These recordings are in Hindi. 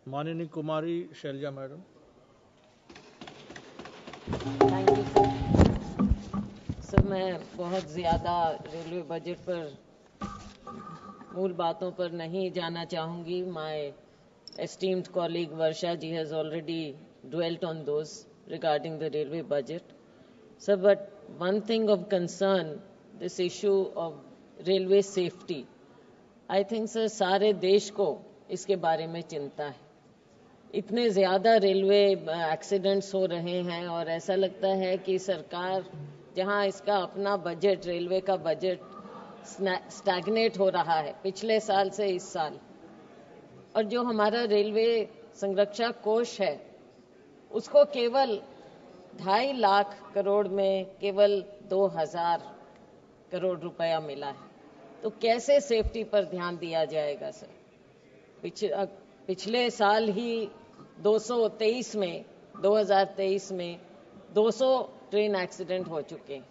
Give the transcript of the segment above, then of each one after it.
माननीय Kumari Selja madam. Thank you sir. Sir, मैं बहुत ज़्यादा रेलवे बजट पर मूल बातों पर नहीं जाना चाहूँगी। My esteemed colleague Varsha ji has already dwelt on those regarding the railway budget. Sir, but one thing of concern, this issue of railway safety. I think sir सारे देश को इसके बारे में चिंता है। इतने ज़्यादा रेलवे एक्सीडेंट्स हो रहे हैं और ऐसा लगता है कि सरकार जहां इसका अपना बजट, रेलवे का बजट स्टैग्नेट हो रहा है पिछले साल से इस साल, और जो हमारा रेलवे संरक्षा कोष है उसको केवल 2.5 लाख करोड़ में केवल 2,000 करोड़ रुपया मिला है। तो कैसे सेफ्टी पर ध्यान दिया जाएगा सर? पिछले साल ही 2023 में 200 ट्रेन एक्सीडेंट हो चुके हैं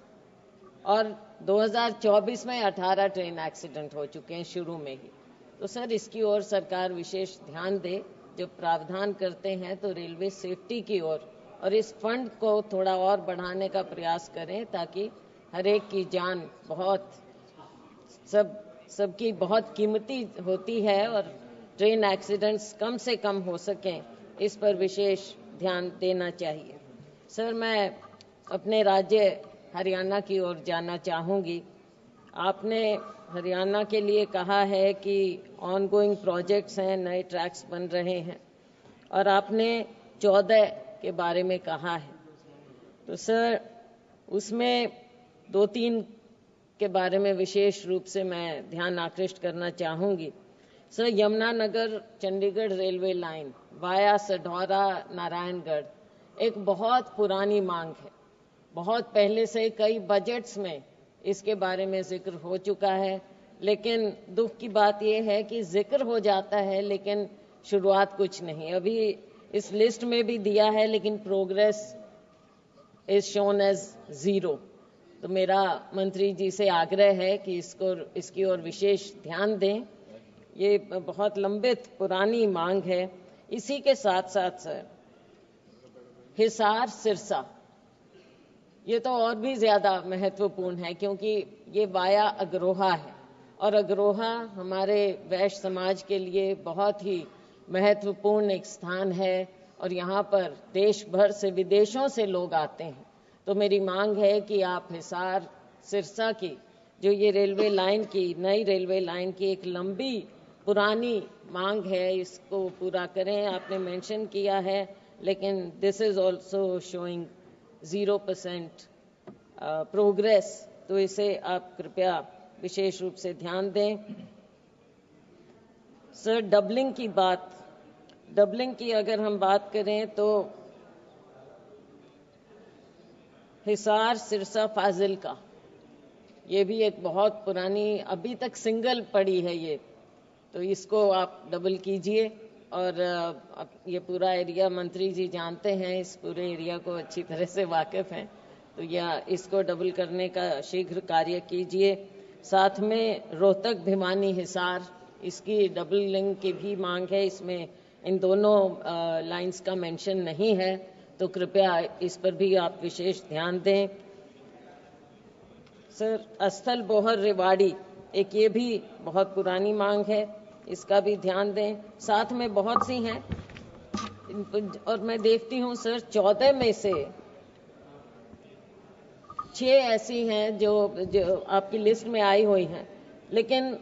और 2024 में 18 ट्रेन एक्सीडेंट हो चुके हैं शुरू में ही। तो सर, इसकी ओर सरकार विशेष ध्यान दे। जब प्रावधान करते हैं तो रेलवे सेफ्टी की ओर और इस फंड को थोड़ा और बढ़ाने का प्रयास करें ताकि हर एक की जान सबकी बहुत कीमती होती है और ट्रेन एक्सीडेंट्स कम से कम हो सकें, इस पर विशेष ध्यान देना चाहिए। सर, मैं अपने राज्य हरियाणा की ओर जाना चाहूँगी। आपने हरियाणा के लिए कहा है कि ऑनगोइंग प्रोजेक्ट्स हैं, नए ट्रैक्स बन रहे हैं, और आपने 14 के बारे में कहा है। तो सर, उसमें 2-3 के बारे में विशेष रूप से मैं ध्यान आकृष्ट करना चाहूँगी। Sir, Yamunanagar Chandigarh railway line via Sadhaura Narayangarh एक बहुत पुरानी मांग है। बहुत पहले से कई बजट्स में इसके बारे में जिक्र हो चुका है, लेकिन दुख की बात यह है कि जिक्र हो जाता है लेकिन शुरुआत कुछ नहीं। अभी इस लिस्ट में भी दिया है लेकिन प्रोग्रेस इज शोन एज 0। तो मेरा मंत्री जी से आग्रह है कि इसकी ओर विशेष ध्यान दें। ये बहुत लंबित पुरानी मांग है। इसी के साथ साथ सर, हिसार सिरसा ये तो और भी ज्यादा महत्वपूर्ण है क्योंकि ये वाया अग्रोहा है और अग्रोहा हमारे वैश्य समाज के लिए बहुत ही महत्वपूर्ण एक स्थान है और यहाँ पर देश भर से, विदेशों से लोग आते हैं। तो मेरी मांग है कि आप हिसार सिरसा की जो ये रेलवे लाइन की, नई रेलवे लाइन की एक लंबी पुरानी मांग है, इसको पूरा करें। आपने मेंशन किया है लेकिन this is also showing 0% progress, तो इसे आप कृपया विशेष रूप से ध्यान दें। सर, डबलिंग की अगर हम बात करें तो हिसार सिरसा फाजिल्का ये भी एक बहुत पुरानी, अभी तक सिंगल पड़ी है ये, तो इसको आप डबल कीजिए। और ये पूरा एरिया मंत्री जी जानते हैं, इस पूरे एरिया को अच्छी तरह से वाकिफ हैं, तो इसको डबल करने का शीघ्र कार्य कीजिए। साथ में रोहतक भिवानी हिसार, इसकी डबलिंग की भी मांग है। इसमें इन दोनों लाइंस का मेंशन नहीं है, तो कृपया इस पर भी आप विशेष ध्यान दें। सर, अस्थल बोहर रेवाड़ी एक ये भी बहुत पुरानी मांग है, इसका भी ध्यान दें। साथ में बहुत सी हैं और मैं देखती हूँ सर 14 में से 6 ऐसी हैं जो आपकी लिस्ट में आई हुई हैं, लेकिन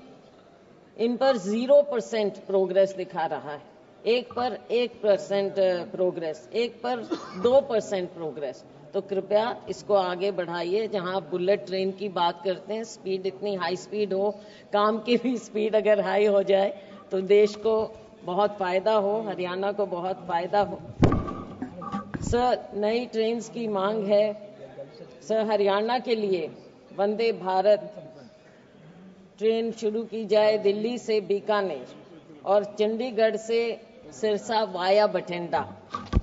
इन पर 0% प्रोग्रेस दिखा रहा है। एक पर 1% प्रोग्रेस, एक पर 2% प्रोग्रेस। तो कृपया इसको आगे बढ़ाइए। जहां आप बुलेट ट्रेन की बात करते हैं, स्पीड इतनी हाई स्पीड हो, काम की भी स्पीड अगर हाई हो जाए तो देश को बहुत फायदा हो, हरियाणा को बहुत फायदा हो। सर, नई ट्रेन की मांग है। सर, हरियाणा के लिए वंदे भारत ट्रेन शुरू की जाए दिल्ली से बीकानेर और चंडीगढ़ से सिरसा वाया बठिंडा।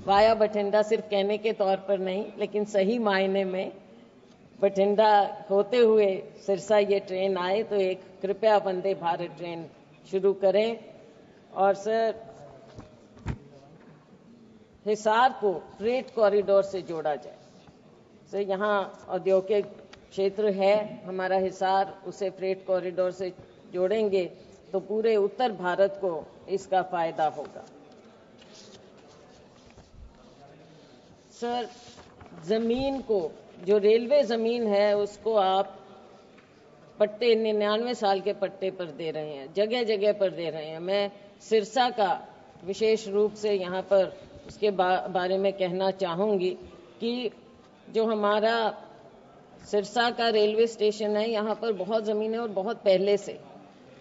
वाया बठिंडा सिर्फ कहने के तौर पर नहीं, लेकिन सही मायने में बठिंडा होते हुए सिरसा ये ट्रेन आए, तो एक कृपया वंदे भारत ट्रेन शुरू करें। और सर, हिसार को फ्रेट कॉरिडोर से जोड़ा जाए। सर, यहाँ औद्योगिक क्षेत्र है हमारा हिसार, उसे फ्रेट कॉरिडोर से जोड़ेंगे तो पूरे उत्तर भारत को इसका फायदा होगा। सर, जमीन को, जो रेलवे जमीन है उसको आप पट्टे 99 साल के पट्टे पर दे रहे हैं, जगह जगह पर दे रहे हैं। मैं सिरसा का विशेष रूप से यहाँ पर उसके बारे में कहना चाहूँगी कि जो हमारा सिरसा का रेलवे स्टेशन है, यहाँ पर बहुत ज़मीन है और बहुत पहले से।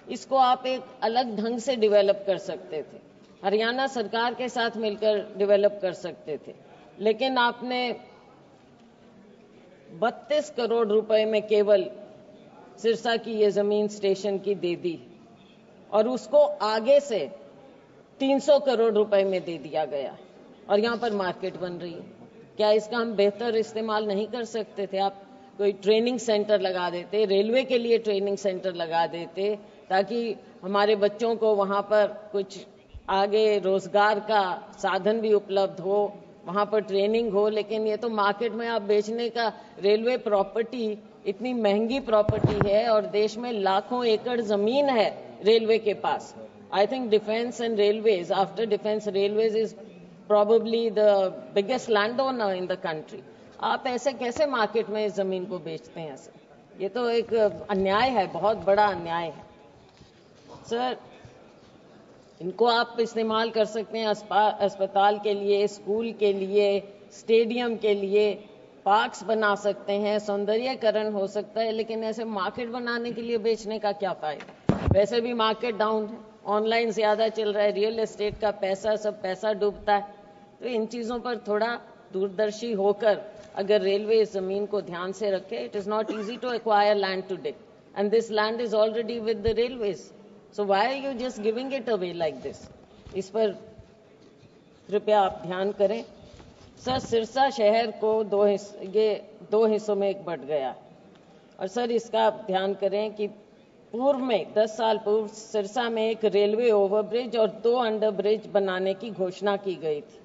इसको आप एक अलग ढंग से डेवलप कर सकते थे, हरियाणा सरकार के साथ मिलकर डेवलप कर सकते थे, लेकिन आपने 32 करोड़ रुपए में केवल सिरसा की ये ज़मीन स्टेशन की दे दी और उसको आगे से 300 करोड़ रुपए में दे दिया गया और यहाँ पर मार्केट बन रही है। क्या इसका हम बेहतर इस्तेमाल नहीं कर सकते थे? आप कोई ट्रेनिंग सेंटर लगा देते, रेलवे के लिए ट्रेनिंग सेंटर लगा देते, ताकि हमारे बच्चों को वहाँ पर कुछ आगे रोजगार का साधन भी उपलब्ध हो, वहाँ पर ट्रेनिंग हो। लेकिन ये तो मार्केट में आप बेचने का, रेलवे प्रॉपर्टी इतनी महंगी प्रॉपर्टी है और देश में लाखों एकड़ जमीन है रेलवे के पास। I think defence and railways, after defence railways is probably the biggest landowner in the country. आप ऐसे कैसे मार्केट में इस जमीन को बेचते हैं सर? ये तो एक अन्याय है, बहुत बड़ा अन्याय है। सर, इनको आप इस्तेमाल कर सकते हैं अस्पताल के लिए, स्कूल के लिए, स्टेडियम के लिए, पार्क्स बना सकते हैं, सौंदर्यीकरण हो सकता है, लेकिन ऐसे मार्केट बनाने के लिए बेचने का क्या फायदा? वैसे भी मार्केट डाउन है, ऑनलाइन ज्यादा चल रहा है, रियल एस्टेट का पैसा, सब पैसा डूबता है। तो इन चीजों पर थोड़ा दूरदर्शी होकर अगर रेलवे इस जमीन को ध्यान से रखे, it is not easy to acquire land today and this land is already with the railways, so why are you just giving it away like this? इस पर कृपया आप ध्यान करें। सर, सिरसा शहर को दो हिस्सों में बंट गया और सर इसका आप ध्यान करें कि पूर्व में 10 साल पूर्व सिरसा में एक रेलवे ओवरब्रिज और 2 अंडरब्रिज बनाने की घोषणा की गई थी,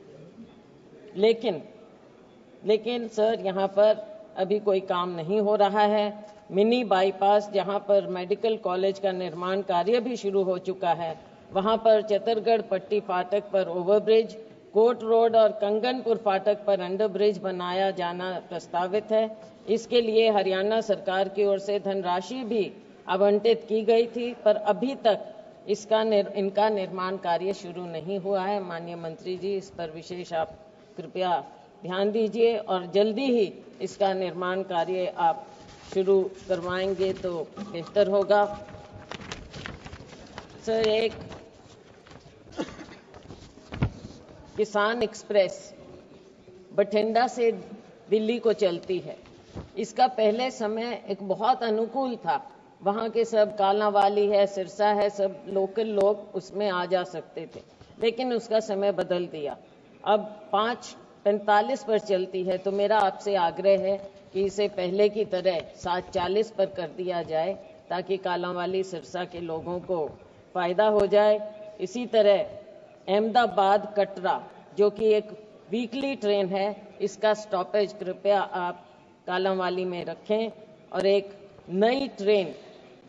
लेकिन सर यहाँ पर अभी कोई काम नहीं हो रहा है। मिनी बाईपास, जहाँ पर मेडिकल कॉलेज का निर्माण कार्य भी शुरू हो चुका है, वहाँ पर चित्तरगढ़ पट्टी फाटक पर ओवरब्रिज, कोट रोड और कंगनपुर फाटक पर अंडरब्रिज बनाया जाना प्रस्तावित है। इसके लिए हरियाणा सरकार की ओर से धनराशि भी आवंटित की गई थी, पर अभी तक इनका निर्माण कार्य शुरू नहीं हुआ है। माननीय मंत्री जी, इस पर विशेष आप कृपया ध्यान दीजिए और जल्दी ही इसका निर्माण कार्य आप शुरू करवाएंगे तो बेहतर होगा। सर, एक किसान एक्सप्रेस बठिंडा से दिल्ली को चलती है, इसका पहले समय एक बहुत अनुकूल था, वहाँ के सब कालांवाली है, सिरसा है, सब लोकल लोग उसमें आ जा सकते थे, लेकिन उसका समय बदल दिया, अब 5:45 पर चलती है। तो मेरा आपसे आग्रह है कि इसे पहले की तरह 7:40 पर कर दिया जाए, ताकि कालांवाली सिरसा के लोगों को फायदा हो जाए। इसी तरह अहमदाबाद कटरा, जो कि एक वीकली ट्रेन है, इसका स्टॉपेज कृपया आप कालांवाली में रखें और एक नई ट्रेन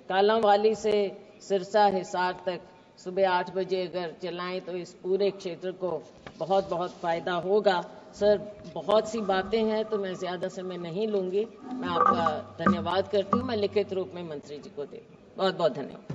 कालांवाली से सिरसा हिसार तक सुबह 8 बजे अगर चलाएं तो इस पूरे क्षेत्र को बहुत बहुत फायदा होगा। सर, बहुत सी बातें हैं तो मैं ज़्यादा समय नहीं लूँगी। मैं आपका धन्यवाद करती हूँ। मैं लिखित रूप में मंत्री जी को दे, बहुत बहुत धन्यवाद।